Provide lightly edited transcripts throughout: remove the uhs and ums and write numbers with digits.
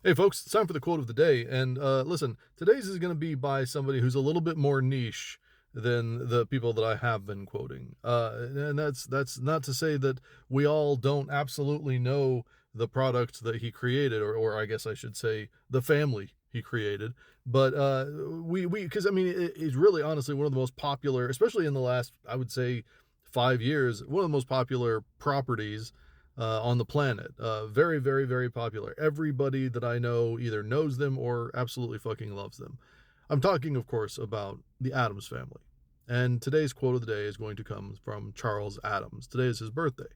Hey, folks, it's time for the quote of the day. And listen, today's is going to be by somebody who's a little bit more niche than the people that I have been quoting. And that's not to say that we all don't absolutely know the product that he created, or I guess I should say the family he created. But because I mean, it's really honestly one of the most popular, especially in the last, I would say, 5 years, one of the most popular properties on the planet. Very, very, very popular. Everybody that I know either knows them or absolutely fucking loves them. I'm talking, of course, about the Addams family. And today's quote of the day is going to come from Charles Addams. Today is his birthday.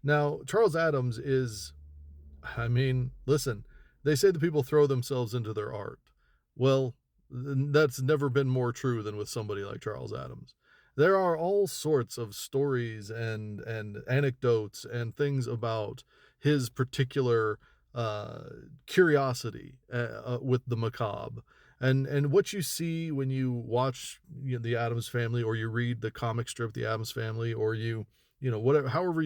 Now, Charles Addams is, I mean, listen, they say that people throw themselves into their art. Well, that's never been more true than with somebody like Charles Addams. There are all sorts of stories and anecdotes and things about his particular uh, curiosity with the macabre. And what you see when you watch, the Addams Family, or you read the comic strip The Addams Family, or whatever, however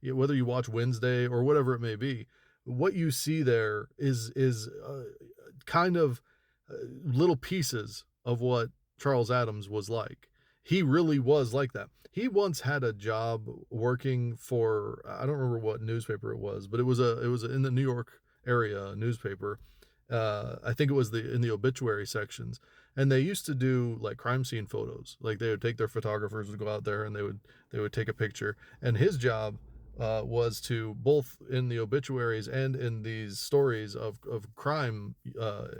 whether you watch Wednesday or whatever it may be, what you see there is kind of little pieces of what Charles Addams was like. He really was like that. He once had a job working for, I don't remember what newspaper it was, but it was in the New York area newspaper. I think it was in the obituary sections, and they used to do like crime scene photos. Like they would take their photographers to go out there and they would take a picture. And his job was to, both in the obituaries and in these stories of crime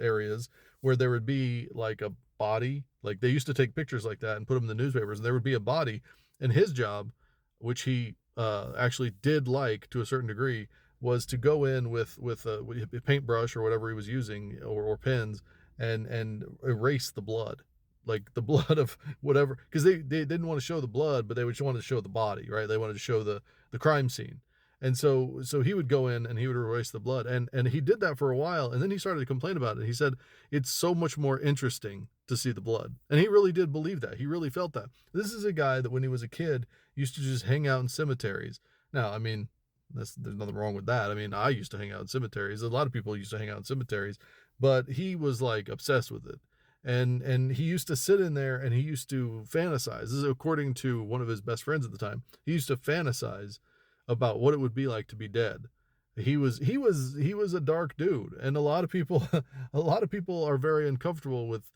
areas, where there would be like a body. Like they used to take pictures like that and put them in the newspapers, and there would be a body. And his job, which he actually did like to a certain degree, was to go in with a paintbrush or whatever he was using, or pens, and erase the blood, like the blood of whatever, because they didn't want to show the blood, but they would want to show the body, right? They wanted to show the crime scene. And so he would go in and he would erase the blood, and he did that for a while, and then he started to complain about it. He said it's so much more interesting to see the blood, and he really did believe that. He really felt that. This is a guy that when he was a kid used to just hang out in cemeteries. Now, I mean, there's nothing wrong with that. I mean, I used to hang out in cemeteries. A lot of people used to hang out in cemeteries, but he was like obsessed with it. And he used to sit in there and he used to fantasize. This is according to one of his best friends at the time. He used to fantasize about what it would be like to be dead. He was a dark dude, and a lot of people a lot of people are very uncomfortable with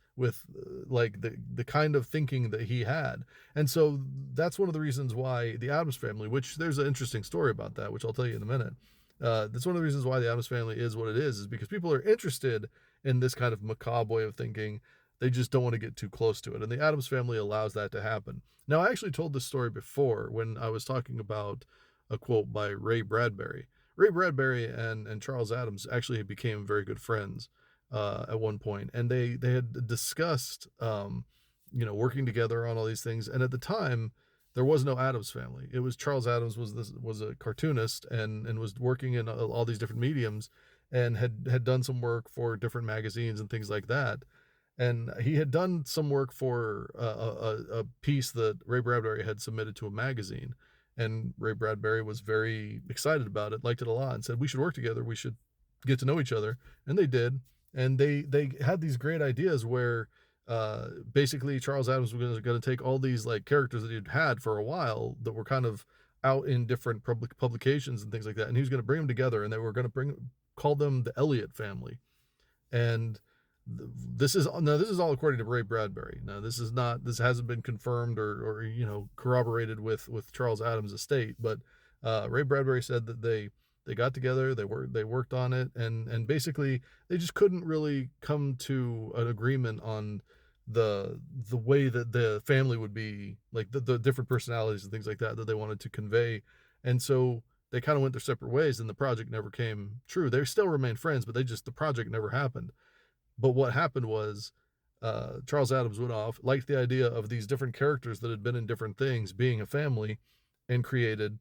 like the kind of thinking that he had. And so that's one of the reasons why the Addams family, which there's an interesting story about that, which I'll tell you in a minute. That's one of the reasons why the Addams family is what it is because people are interested in this kind of macabre way of thinking. They just don't want to get too close to it, and the Addams family allows that to happen. Now, I actually told this story before when I was talking about a quote by Ray Bradbury. Ray Bradbury and Charles Addams actually became very good friends at one point, and they had discussed working together on all these things. And at the time, there was no Addams family. It was Charles Addams was a cartoonist and was working in all these different mediums, and had done some work for different magazines and things like that. And he had done some work for a piece that Ray Bradbury had submitted to a magazine, and Ray Bradbury was very excited about it, liked it a lot, and said we should work together. We should get to know each other, and they did. And they had these great ideas where basically Charles Adams was going to take all these like characters that he'd had for a while that were kind of out in different publications and things like that, and he was going to bring them together, and they were going to bring call them the Elliott family. And this is all according to Ray Bradbury. Now this hasn't been confirmed or corroborated with Charles Adams' estate, but Ray Bradbury said that they got together, they worked on it, and basically they just couldn't really come to an agreement on the way that the family would be, like the different personalities and things like that they wanted to convey. And so they kind of went their separate ways, and the project never came true. They still remained friends, but the project never happened. But what happened was Charles Adams went off, liked the idea of these different characters that had been in different things being a family, and created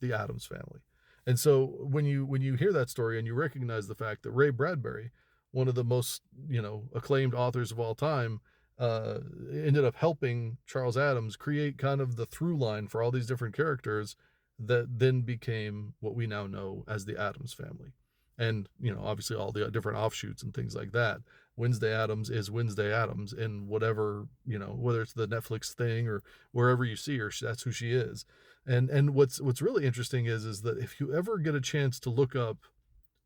the Adams family. And so when you hear that story and you recognize the fact that Ray Bradbury, one of the most acclaimed authors of all time, ended up helping Charles Adams create kind of the through line for all these different characters that then became what we now know as the Adams family. And, obviously all the different offshoots and things like that. Wednesday Addams is Wednesday Addams in whatever, whether it's the Netflix thing or wherever you see her, that's who she is. And what's really interesting is that if you ever get a chance to look up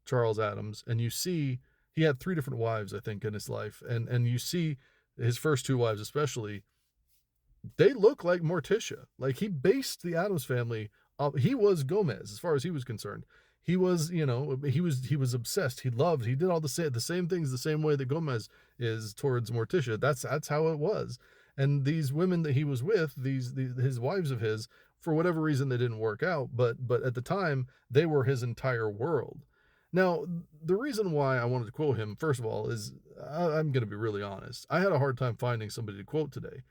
Charles Addams and you see he had three different wives, I think, in his life, and you see his first two wives especially, they look like Morticia. Like he based the Addams family. He was Gomez as far as he was concerned. He was, he was obsessed. He loved. He did all the same things the same way that Gomez is towards Morticia. That's how it was. And these women that he was with, his wives of his, for whatever reason they didn't work out. But at the time they were his entire world. Now, the reason why I wanted to quote him, first of all, is I'm going to be really honest. I had a hard time finding somebody to quote today.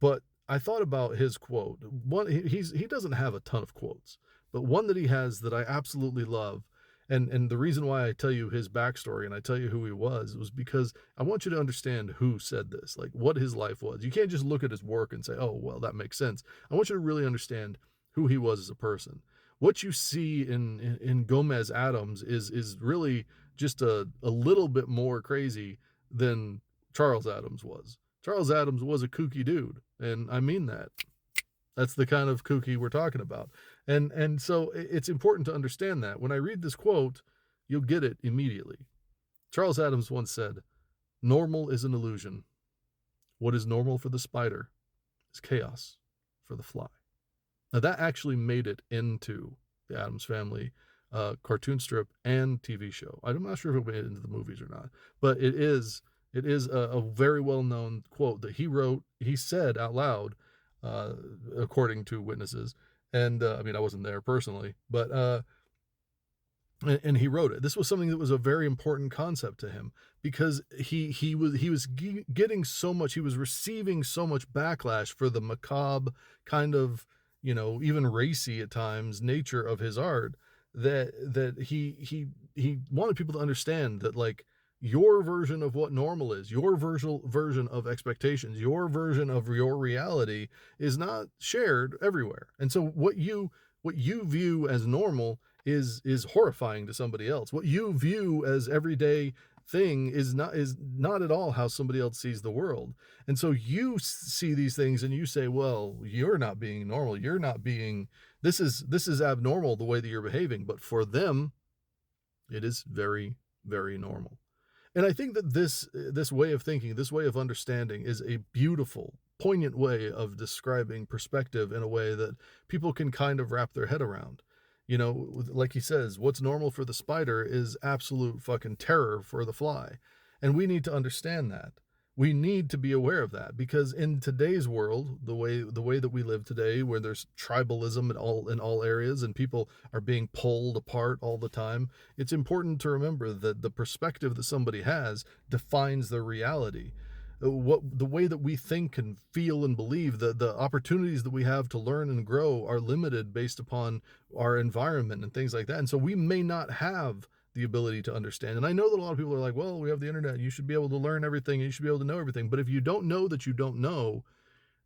But I thought about his quote. One, he doesn't have a ton of quotes, but one that he has that I absolutely love, and the reason why I tell you his backstory and I tell you who he was because I want you to understand who said this, like what his life was. You can't just look at his work and say, oh, well, that makes sense. I want you to really understand who he was as a person. What you see in Gomez Addams is really just a little bit more crazy than Charles Addams was. Charles Addams was a kooky dude, and I mean that. That's the kind of kooky we're talking about. And so it's important to understand that. When I read this quote, you'll get it immediately. Charles Addams once said, "Normal is an illusion. What is normal for the spider is chaos for the fly." Now that actually made it into the Addams Family cartoon strip and TV show. I'm not sure if it made it into the movies or not, but it is a very well-known quote that he wrote. He said out loud, according to witnesses. And I mean, I wasn't there personally, but and he wrote it. This was something that was a very important concept to him because he was getting so much. He was receiving so much backlash for the macabre kind of, even racy at times nature of his art that he wanted people to understand that, like, your version of what normal is, your version of expectations, your version of your reality is not shared everywhere. And so what you view as normal is horrifying to somebody else. What you view as everyday thing is not at all how somebody else sees the world. And so you see these things and you say, well, you're not being normal. You're not being, this is abnormal the way that you're behaving. But for them, it is very, very normal. And I think that this way of thinking, this way of understanding is a beautiful, poignant way of describing perspective in a way that people can kind of wrap their head around. Like he says, what's normal for the spider is absolute fucking terror for the fly. And we need to understand that. We need to be aware of that because in today's world, the way that we live today, where there's tribalism in all areas and people are being pulled apart all the time, it's important to remember that the perspective that somebody has defines their reality. The way that we think and feel and believe, the opportunities that we have to learn and grow are limited based upon our environment and things like that. And so we may not have the ability to understand. And I know that a lot of people are like, well, we have the internet, you should be able to learn everything, and you should be able to know everything. But if you don't know that you don't know,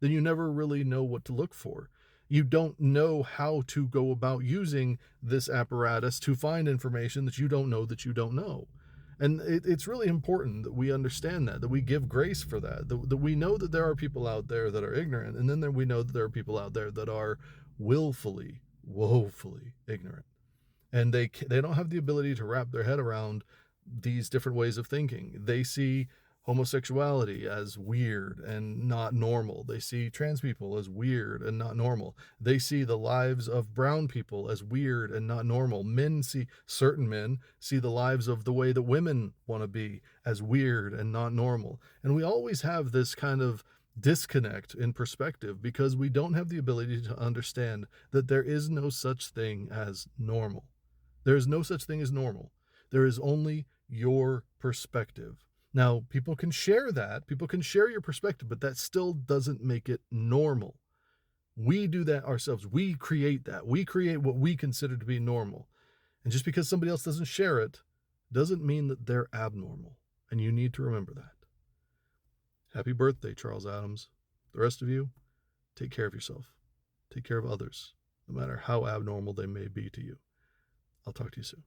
then you never really know what to look for. You don't know how to go about using this apparatus to find information that you don't know that you don't know. And it's really important that we understand that we give grace for that we know that there are people out there that are ignorant, and then we know that there are people out there that are willfully, woefully ignorant. And they don't have the ability to wrap their head around these different ways of thinking. They see homosexuality as weird and not normal. They see trans people as weird and not normal. They see the lives of brown people as weird and not normal. Certain men see the lives of the way that women want to be as weird and not normal. And we always have this kind of disconnect in perspective because we don't have the ability to understand that there is no such thing as normal. There is no such thing as normal. There is only your perspective. Now, people can share that. People can share your perspective, but that still doesn't make it normal. We do that ourselves. We create that. We create what we consider to be normal. And just because somebody else doesn't share it doesn't mean that they're abnormal. And you need to remember that. Happy birthday, Charles Addams. The rest of you, take care of yourself. Take care of others, no matter how abnormal they may be to you. I'll talk to you soon.